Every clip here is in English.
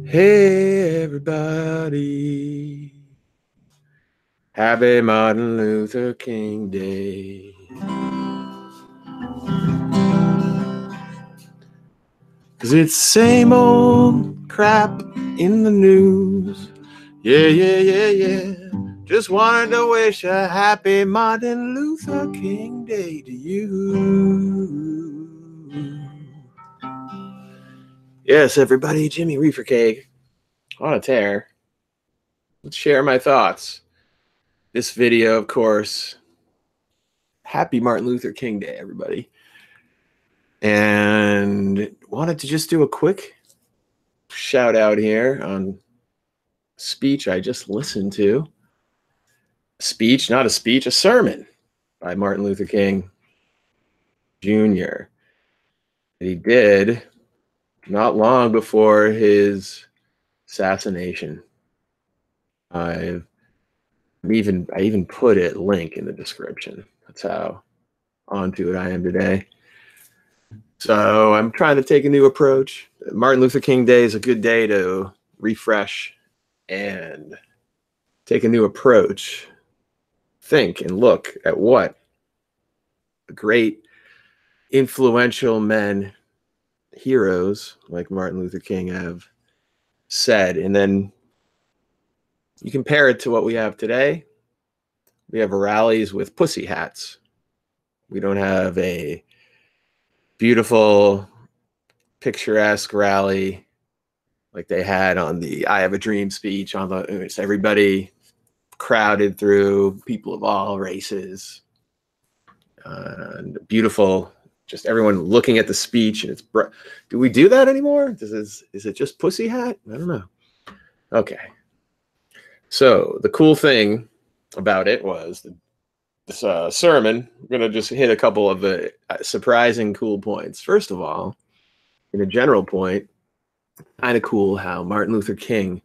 Hey, everybody. Happy Martin Luther King Day. Cause it's the same old crap in the news. Yeah. Just wanted to wish a happy Martin Luther King Day to you. Yes, everybody, Jimmy Reefer Cake on a tear. Let's share my thoughts. This video, of course, happy Martin Luther King Day, everybody. And wanted to just do a quick shout out here on a speech I just listened to. A sermon by Martin Luther King Jr. that he did not long before his assassination. I even put a link in the description. That's how onto it I am today. So I'm trying to take a new approach. Martin Luther King Day is a good day to refresh and take a new approach. Think and look at what great influential men, heroes like Martin Luther King have said. And then you compare it to what we have today. We have rallies with pussy hats. We don't have a beautiful, picturesque rally like they had on the I Have a Dream speech. It's everybody crowded through, people of all races, and beautiful, just everyone looking at the speech. And do we do that anymore? Is it just pussy hat? I don't know. Okay. So the cool thing about it was this sermon. I'm going to just hit a couple of the surprising cool points. First of all, in a general point, kind of cool how Martin Luther King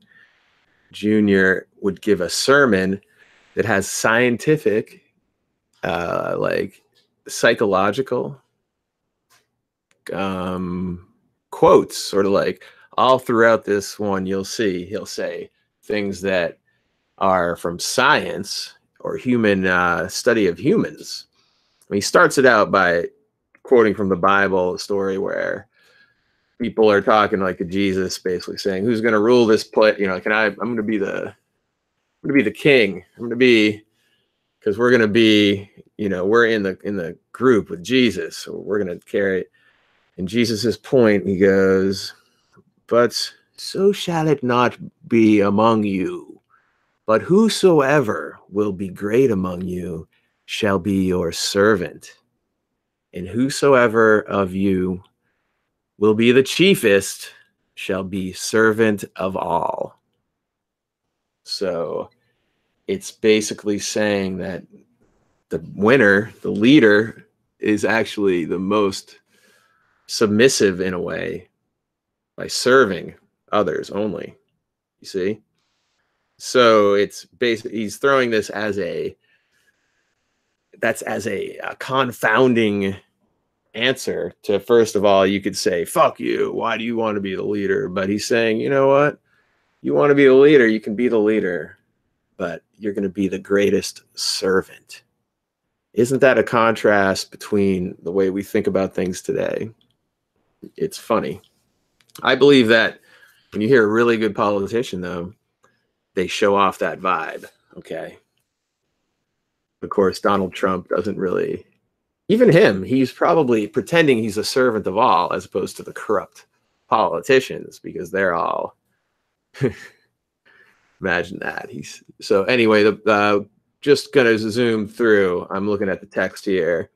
Jr. would give a sermon that has scientific, like psychological quotes, sort of like all throughout this one. He'll say things that are from science or human study of humans. He starts it out by quoting from the Bible, a story where people are talking like to Jesus, basically saying, "Who's going to rule this place? I'm going to be the king. I'm going to be, because we're going to be, we're in the group with Jesus, so we're going to carry it." And Jesus's point, he goes, "But so shall it not be among you. But whosoever will be great among you shall be your servant. And whosoever of you will be the chiefest shall be servant of all." So it's basically saying that the winner, the leader, is actually the most submissive in a way by serving others only. You see? So it's basically, he's throwing this as a confounding answer to, first of all, you could say, "Fuck you, why do you want to be the leader?" But he's saying, you know what? You want to be the leader, you can be the leader, but you're going to be the greatest servant. Isn't that a contrast between the way we think about things today? It's funny. I believe that when you hear a really good politician, though, they show off that vibe, okay? Of course, Donald Trump doesn't really, even him, he's probably pretending he's a servant of all as opposed to the corrupt politicians, because they're all, imagine that. So anyway, just going to zoom through. I'm looking at the text here,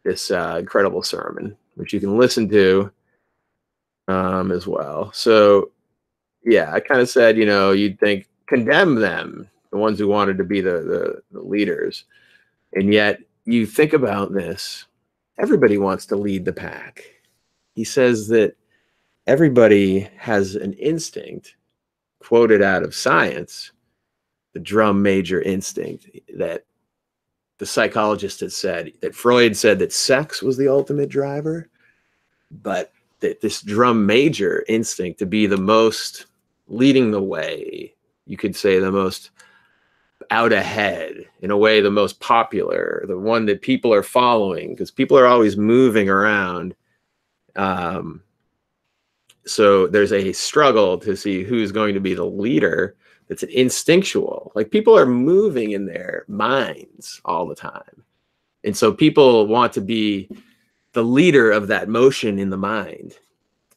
this incredible sermon, which you can listen to as well. So yeah, I kind of said, you'd think, condemn them, the ones who wanted to be the leaders. And yet you think about this, everybody wants to lead the pack. He says that everybody has an instinct, quoted out of science, the drum major instinct, that the psychologist had said, that Freud said that sex was the ultimate driver. but this drum major instinct to be the most leading the way, you could say the most out ahead, in a way the most popular, the one that people are following, because people are always moving around. um, so there's a struggle to see who's going to be the leader. That's an instinctual, like people are moving in their minds all the time, and so people want to be the leader of that motion in the mind.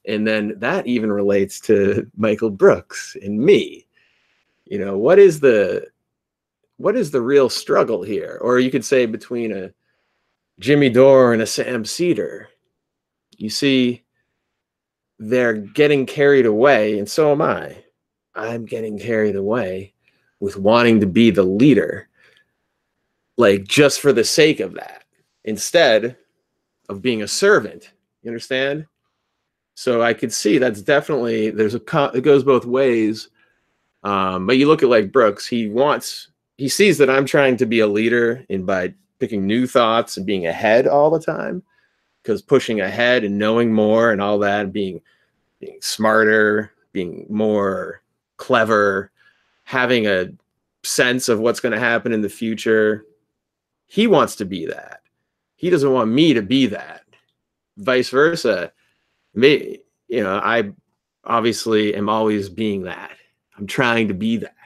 And then that even relates to Michael Brooks and me. What is the real struggle here? Or you could say between a Jimmy Dore and a Sam Cedar. You see, they're getting carried away, and so am I. I'm getting carried away with wanting to be the leader, like just for the sake of that, instead of being a servant. You understand? So I could see that's definitely, it goes both ways. But you look at like Brooks, he sees that I'm trying to be a leader and by picking new thoughts and being ahead all the time, because pushing ahead and knowing more and all that, and being smarter, being more clever, having a sense of what's going to happen in the future. He wants to be that. He doesn't want me to be that. Vice versa. Me, I obviously am always being that. I'm trying to be that.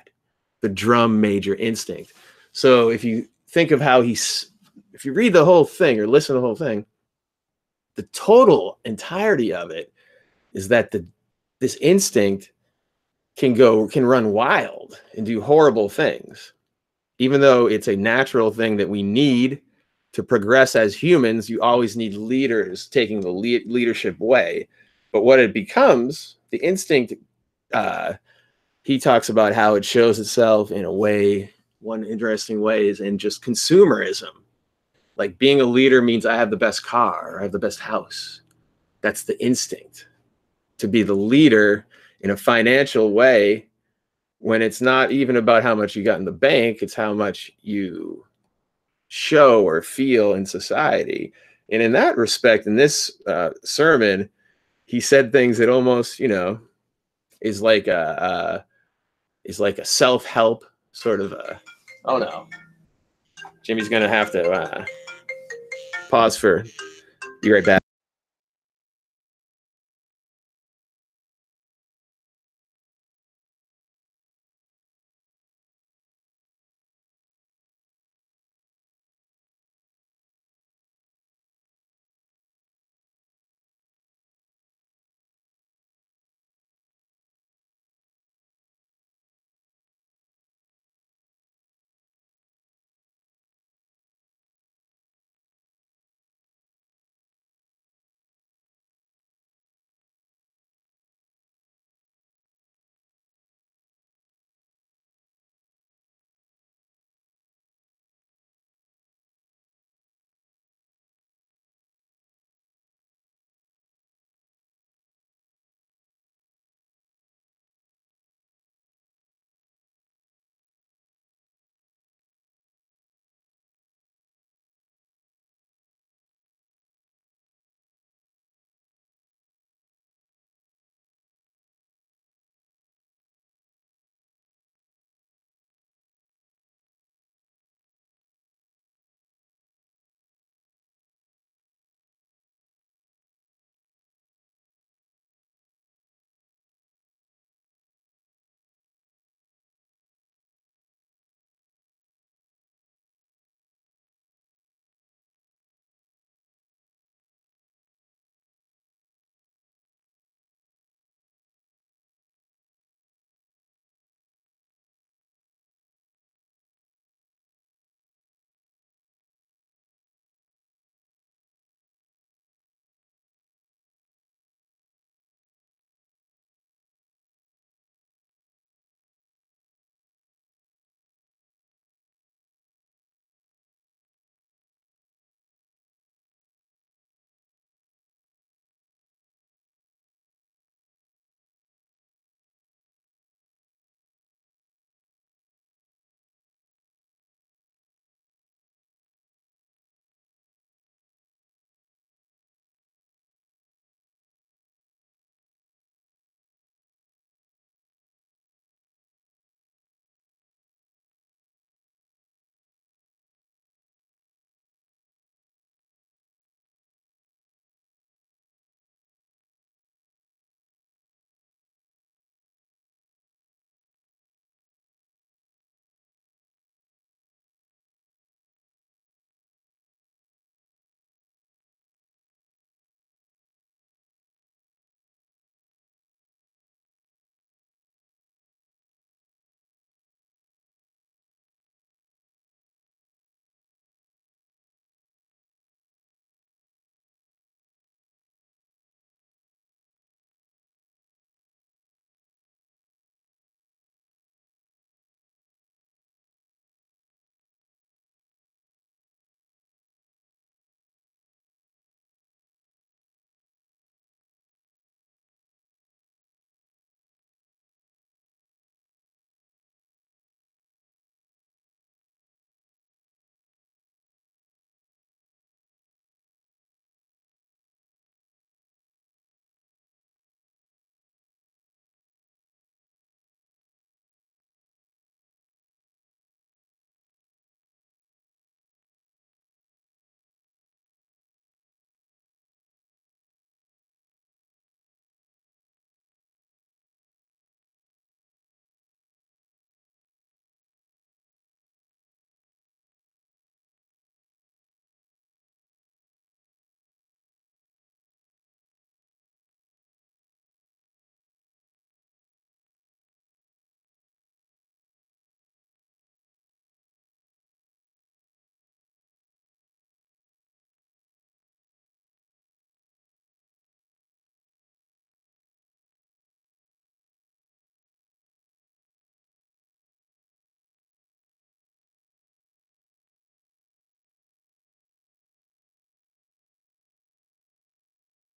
The drum major instinct. So if you think of if you read the whole thing or listen to the whole thing, the total entirety of it is that this instinct can run wild and do horrible things, even though it's a natural thing that we need to progress as humans. You always need leaders taking the leadership way. But what it becomes, the instinct, he talks about how it shows itself in a way. One interesting way is in just consumerism. Like being a leader means I have the best car, or I have the best house. That's the instinct, to be the leader in a financial way, when it's not even about how much you got in the bank, it's how much you show or feel in society. And in that respect, in this sermon, he said things that almost, is like a self-help sort of oh no, Jimmy's gonna have to pause for, be right back.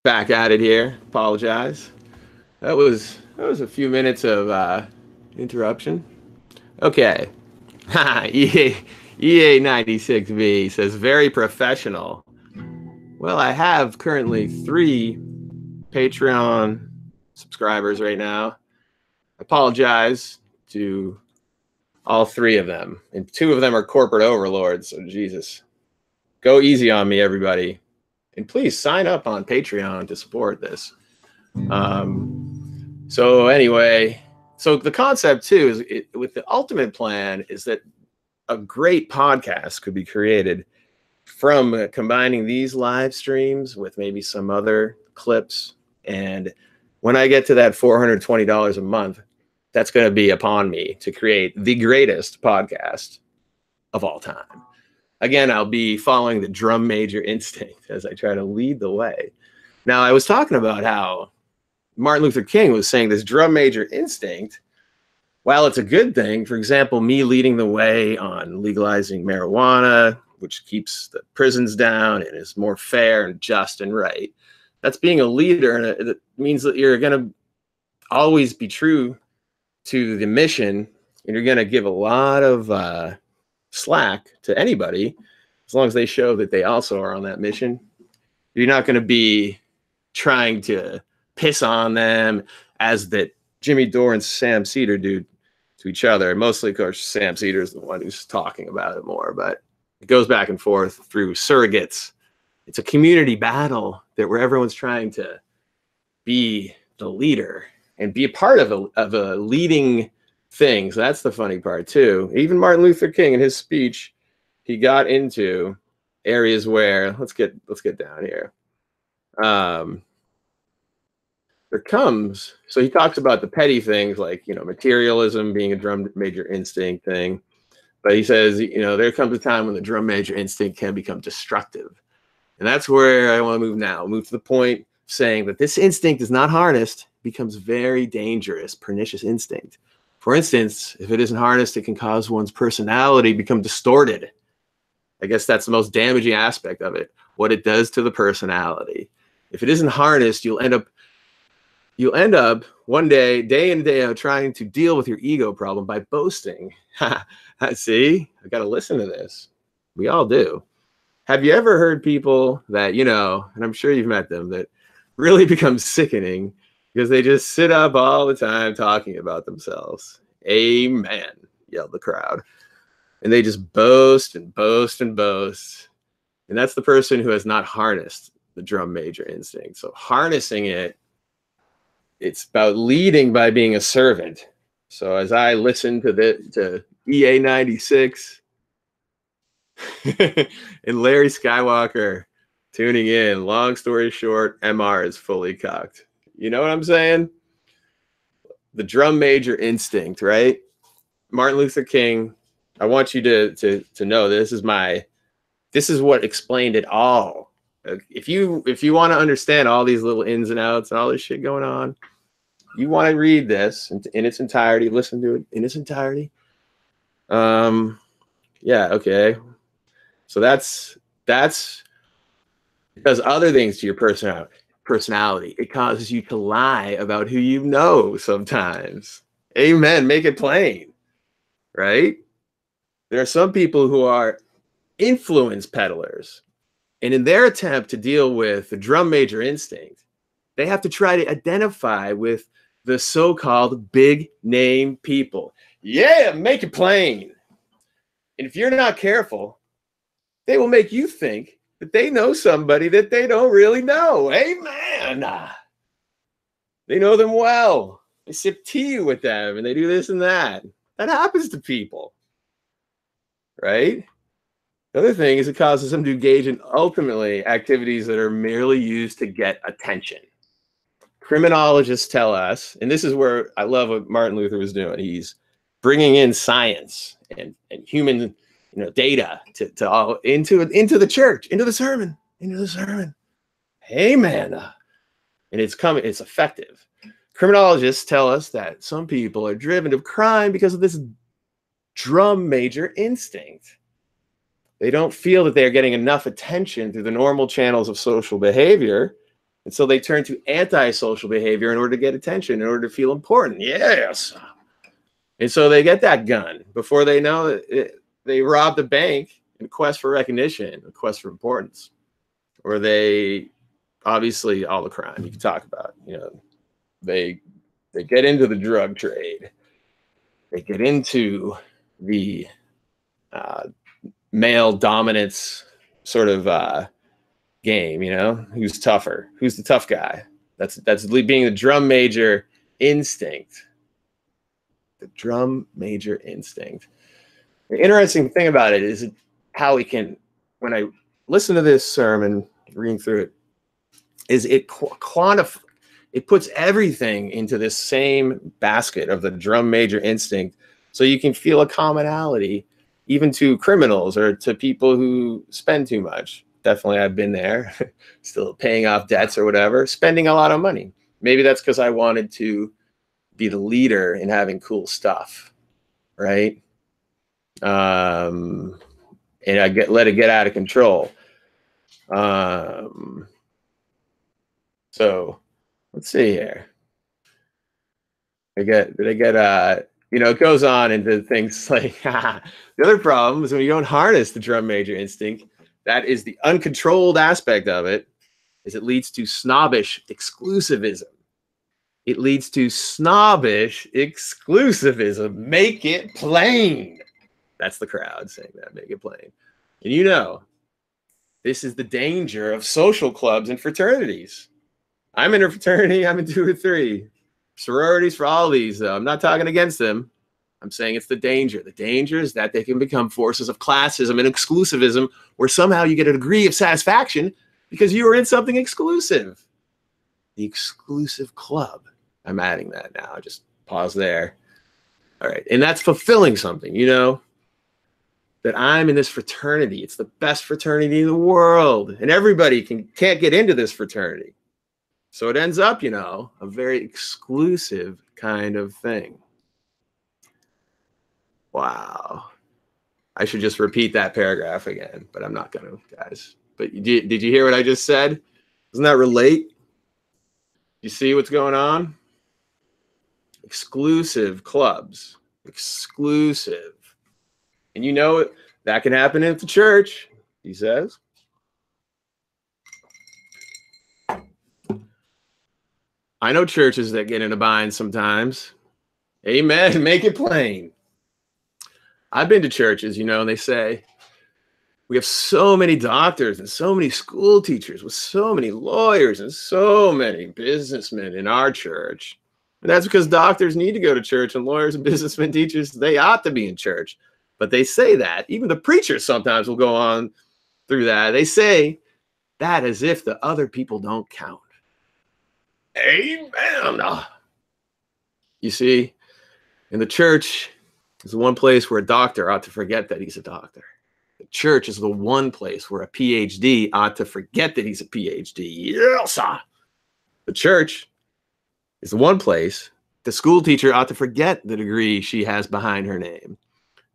Back at it here. Apologize. That was a few minutes of interruption. Okay. EA 96V says very professional. Well, I have currently 3 Patreon subscribers right now. I apologize to all 3 of them, and 2 of them are corporate overlords. So Jesus, go easy on me, everybody, and please sign up on Patreon to support this. So anyway, so the concept too is with the ultimate plan is that a great podcast could be created from combining these live streams with maybe some other clips. And when I get to that $420 a month, that's going to be upon me to create the greatest podcast of all time. Again, I'll be following the drum major instinct as I try to lead the way. Now, I was talking about how Martin Luther King was saying this drum major instinct, while it's a good thing, for example, me leading the way on legalizing marijuana, which keeps the prisons down and is more fair and just and right, that's being a leader, and it means that you're going to always be true to the mission, and you're going to give a lot of slack to anybody as long as they show that they also are on that mission. You're not going to be trying to piss on them as that Jimmy Dore and Sam Cedar do to each other. Mostly, of course, Sam Cedar is the one who's talking about it more, but it goes back and forth through surrogates. It's a community battle where everyone's trying to be the leader and be a part of a leading thing. So that's the funny part too. Even Martin Luther King in his speech, he got into areas where let's get down here. So he talks about the petty things like, materialism being a drum major instinct thing. But he says, there comes a time when the drum major instinct can become destructive. And that's where I want to move now. Move to the point saying that this instinct is not harnessed, becomes very dangerous, pernicious instinct. For instance, if it isn't harnessed, it can cause one's personality become distorted. I guess that's the most damaging aspect of it, what it does to the personality. If it isn't harnessed, you'll end up one day in and day out, trying to deal with your ego problem by boasting. See, I got to listen to this. We all do. Have you ever heard people that, and I'm sure you've met them, that really become sickening because they just sit up all the time talking about themselves? Amen, yelled the crowd. And they just boast and boast and boast. And that's the person who has not harnessed the drum major instinct. So harnessing it's about leading by being a servant. So as I listen to EA 96 and Larry Skywalker tuning in, long story short, MR is fully cocked. You know what I'm saying? The drum major instinct, right? Martin Luther King, I want you to know this is what explained it all. If you want to understand all these little ins and outs and all this shit going on, you want to read this in its entirety, listen to it in its entirety. Yeah, okay. So that's because other things to your personality. It causes you to lie about who you know sometimes. Amen. Make it plain, right? There are some people who are influence peddlers, and in their attempt to deal with the drum major instinct, they have to try to identify with the so-called big name people. Yeah, make it plain. And if you're not careful, they will make you think that they know somebody that they don't really know. Amen. They know them well. They sip tea with them and they do this and that. That happens to people, right? The other thing is it causes them to engage in ultimately activities that are merely used to get attention. Criminologists tell us, and this is where I love what Martin Luther was doing. He's bringing in science and human data to all into the church, into the sermon. Amen. And it's effective. Criminologists tell us that some people are driven to crime because of this drum major instinct. They don't feel that they're getting enough attention through the normal channels of social behavior. And so they turn to antisocial behavior in order to get attention, in order to feel important. Yes. And so they get that gun. Before they know it, they rob the bank in a quest for recognition, a quest for importance. Or they, obviously, all the crime you can talk about. You know, they get into the drug trade. They get into the male dominance sort of game. You know, who's tougher? Who's the tough guy? That's being the drum major instinct. The drum major instinct. The interesting thing about it is how we can, when I listen to this sermon, reading through it, is it it puts everything into this same basket of the drum major instinct, so you can feel a commonality, even to criminals or to people who spend too much. Definitely, I've been there, still paying off debts or whatever, spending a lot of money. Maybe that's because I wanted to be the leader in having cool stuff, right? And I let it get out of control. So let's see here. You know, it goes on into things like the other problem is when you don't harness the drum major instinct, that is the uncontrolled aspect of it, is it leads to snobbish exclusivism. It leads to snobbish exclusivism. Make it plain. That's the crowd saying that. Make it plain. And you know, this is the danger of social clubs and fraternities. I'm in a fraternity. I'm in 2 or 3 sororities for all these, though. I'm not talking against them. I'm saying it's the danger. The danger is that they can become forces of classism and exclusivism, where somehow you get a degree of satisfaction because you were in something exclusive. The exclusive club. I'm adding that now. Just pause there. All right. And that's fulfilling something, you know, that I'm in this fraternity. It's the best fraternity in the world. And everybody can't get into this fraternity. So it ends up, you know, a very exclusive kind of thing. Wow. I should just repeat that paragraph again, but I'm not going to, guys. But did you hear what I just said? Doesn't that relate? You see what's going on? Exclusive clubs. Exclusive. And you know that can happen at the church, he says. I know churches that get in a bind sometimes. Amen. Make it plain. I've been to churches, you know, and they say, we have so many doctors and so many school teachers with so many lawyers and so many businessmen in our church. And that's because doctors need to go to church, and lawyers and businessmen, teachers, they ought to be in church. But they say that. Even the preachers sometimes will go on through that. They say that as if the other people don't count. Amen. You see, in the church is the one place where a doctor ought to forget that he's a doctor. The church is the one place where a PhD ought to forget that he's a PhD. Yes, sir. The church is the one place the school teacher ought to forget the degree she has behind her name.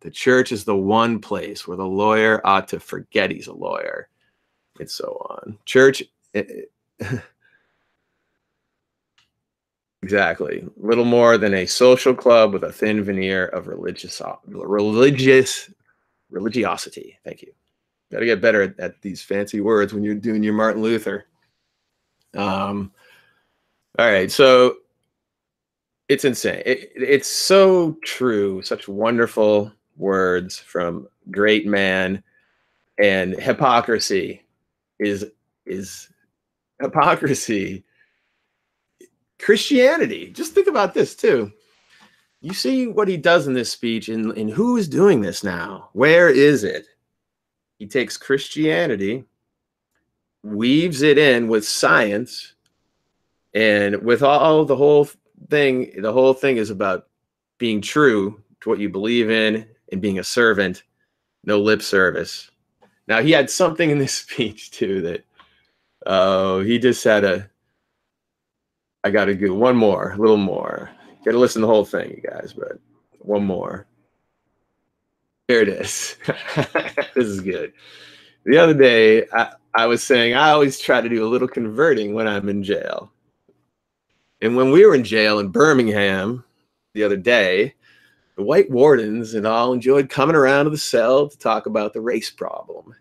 The church is the one place where the lawyer ought to forget he's a lawyer, and so on. Church, exactly. Little more than a social club with a thin veneer of religiosity. Thank you. Got to get better at these fancy words when you're doing your Martin Luther. All right, so it's insane. It's so true. Such wonderful words from great man. And hypocrisy is hypocrisy. Christianity. Just think about this too. You see what he does in this speech, and who is doing this now? Where is it? He takes Christianity, weaves it in with science, and with all the whole thing is about being true to what you believe in and being a servant, no lip service. Now, he had something in this speech too that he just had I got to do one more, a little more. Got to listen to the whole thing, you guys, but one more. Here it is. This is good. The other day, I was saying I always try to do a little converting when I'm in jail. And when we were in jail in Birmingham the other day, the white wardens and all enjoyed coming around to the cell to talk about the race problem.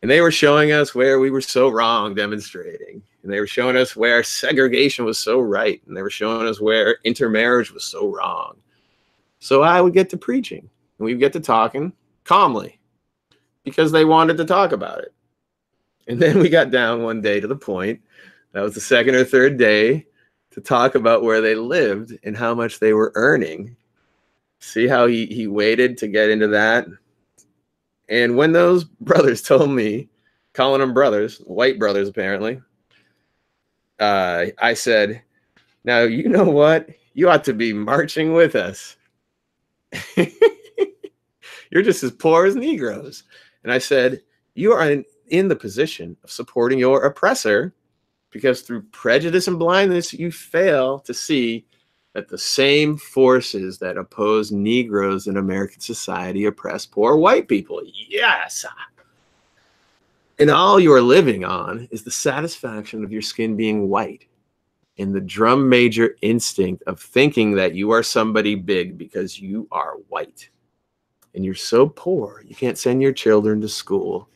And they were showing us where we were so wrong demonstrating. And they were showing us where segregation was so right. And they were showing us where intermarriage was so wrong. So I would get to preaching and we'd get to talking calmly because they wanted to talk about it. And then we got down one day to the point, that was the second or third day, to talk about where they lived and how much they were earning. See how he waited to get into that? And when those brothers told me, calling them brothers, white brothers apparently, I said, now, you know what? You ought to be marching with us. You're just as poor as Negroes. And I said, you are in the position of supporting your oppressor because through prejudice and blindness, you fail to see that the same forces that oppose Negroes in American society oppress poor white people. Yes. And all you are living on is the satisfaction of your skin being white and the drum major instinct of thinking that you are somebody big because you are white. And you're so poor, you can't send your children to school.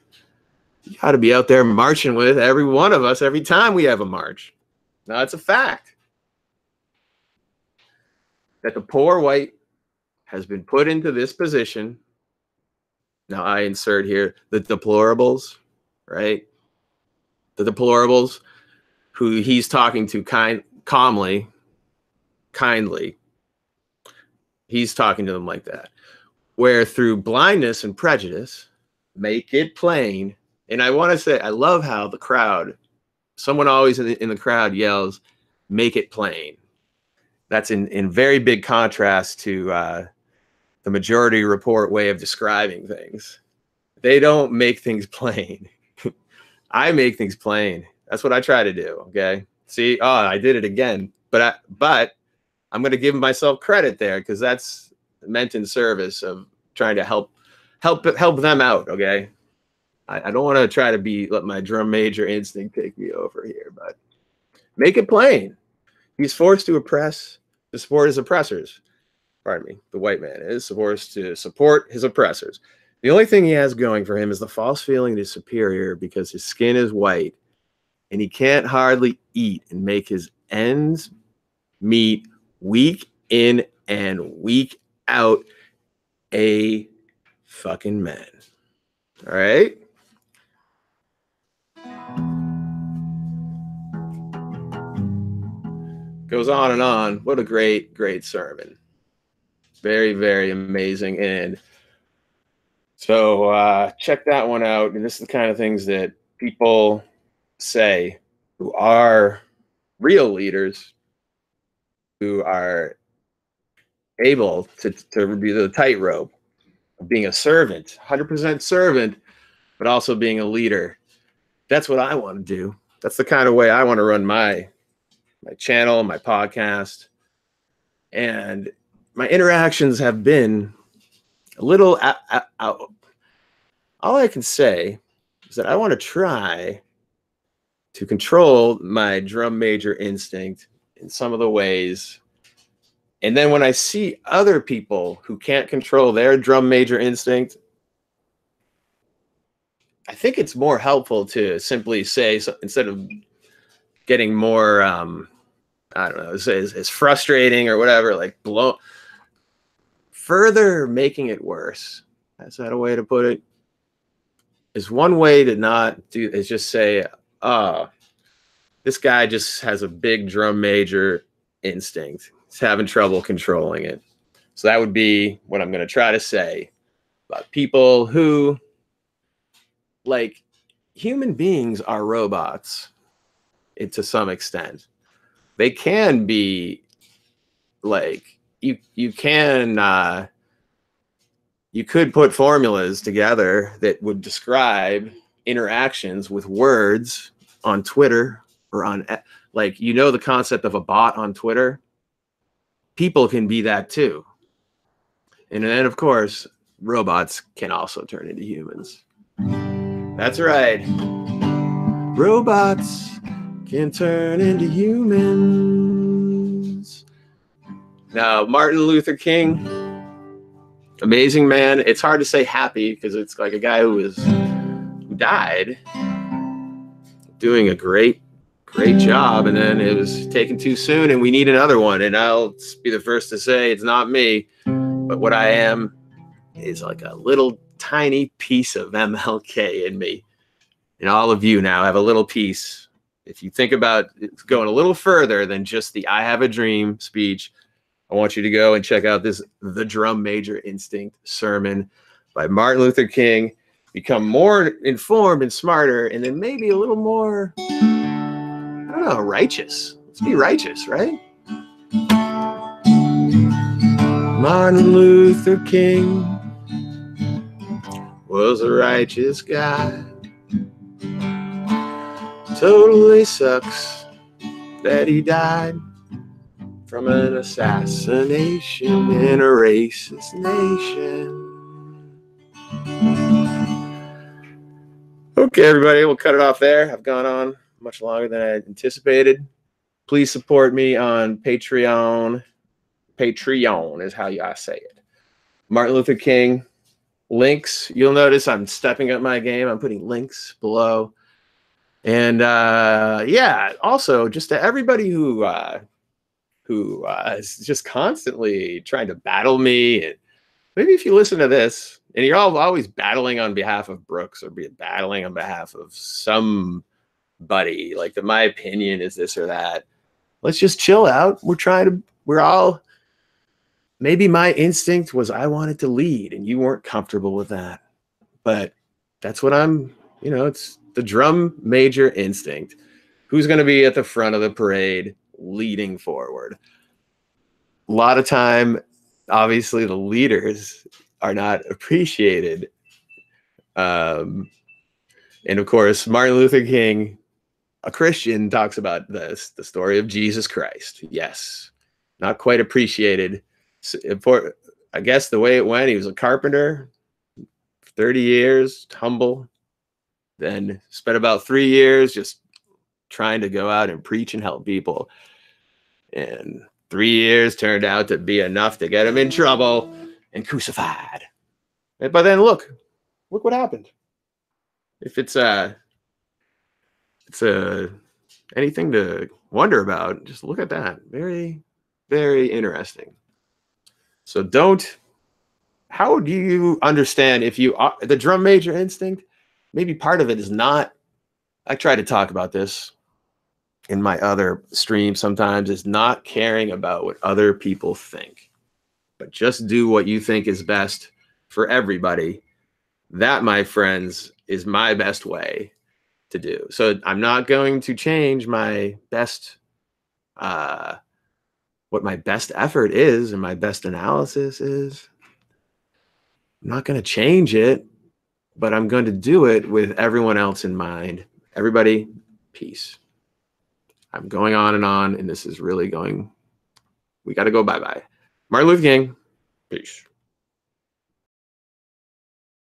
You got to be out there marching with every one of us every time we have a march. Now, it's a fact that the poor white has been put into this position. Now, I insert here the deplorables, right? The deplorables who he's talking to kindly. He's talking to them like that. Where through blindness and prejudice, make it plain. And I want to say, I love how the crowd, someone always in the crowd yells, make it plain. That's in very big contrast to the Majority Report way of describing things. They don't make things plain. I make things plain. That's what I try to do, okay? See, I did it again. But I'm going to give myself credit there because that's meant in service of trying to help them out, okay? I don't want to try to let my drum major instinct take me over here, but make it plain. He's forced to support his oppressors. Pardon me, the white man is forced to support his oppressors. The only thing he has going for him is the false feeling that he's superior because his skin is white and he can't hardly eat and make his ends meet week in and week out. A fucking man. All right? Goes on and on. What a great, great sermon. Very, very amazing. And so check that one out. And this is the kind of things that people say who are real leaders, who are able to be the tightrope of being a servant, 100% servant, but also being a leader. That's what I want to do. That's the kind of way I want to run my channel, my podcast. And my interactions have been a little out. All I can say is that I want to try to control my drum major instinct in some of the ways. And then when I see other people who can't control their drum major instinct, I think it's more helpful to simply say, so instead of getting more, I don't know, it's frustrating or whatever, like further making it worse. Is that a way to put it? Is one way to not do is just say, this guy just has a big drum major instinct. He's having trouble controlling it. So that would be what I'm going to try to say about people who, like, human beings are robots to some extent. They can be like, you could put formulas together that would describe interactions with words on Twitter or on, like, the concept of a bot on Twitter. People can be that too. And then, of course, robots can also turn into humans. That's right. Robots can turn into humans. Now, Martin Luther King, amazing man. It's hard to say happy because it's like a guy who died doing a great job, and then it was taken too soon, and we need another one. And I'll be the first to say it's not me, but what I am is like a little tiny piece of MLK in me. And all of you now have a little piece. If you think about it going a little further than just the I Have a Dream speech, I want you to go and check out this The Drum Major Instinct sermon by Martin Luther King. Become more informed and smarter, and then maybe a little more, I don't know, righteous. Let's be righteous, right? Martin Luther King was a righteous guy. Totally sucks that he died from an assassination in a racist nation. Okay, everybody, we'll cut it off there. I've gone on much longer than I anticipated. Please support me on Patreon. Patreon is how I say it. Martin Luther King links. You'll notice I'm stepping up my game. I'm putting links below. And yeah, also just to everybody who is just constantly trying to battle me, and maybe if you listen to this and you're all always battling on behalf of Brooks or be battling on behalf of somebody, like that my opinion is this or that, let's just chill out. We're all, maybe my instinct was I wanted to lead and you weren't comfortable with that, but that's what it's the drum major instinct. Who's going to be at the front of the parade leading forward? A lot of time, obviously, the leaders are not appreciated. And of course, Martin Luther King, a Christian, talks about this, the story of Jesus Christ. Yes, not quite appreciated. I guess the way it went, he was a carpenter, 30 years, humble, then spent about 3 years just trying to go out and preach and help people. And 3 years turned out to be enough to get him in trouble and crucified. But then look what happened. If it's anything to wonder about, just look at that. Very, very interesting. So how do you understand if you are the drum major instinct? Maybe part of it is not, I try to talk about this in my other streams sometimes, is not caring about what other people think, but just do what you think is best for everybody. That, my friends, is my best way to do. So I'm not going to change my best, what my best effort is and my best analysis is. I'm not going to change it, but I'm going to do it with everyone else in mind. Everybody, peace. I'm going on, and this is really going, we got to go bye-bye. Martin Luther King, peace.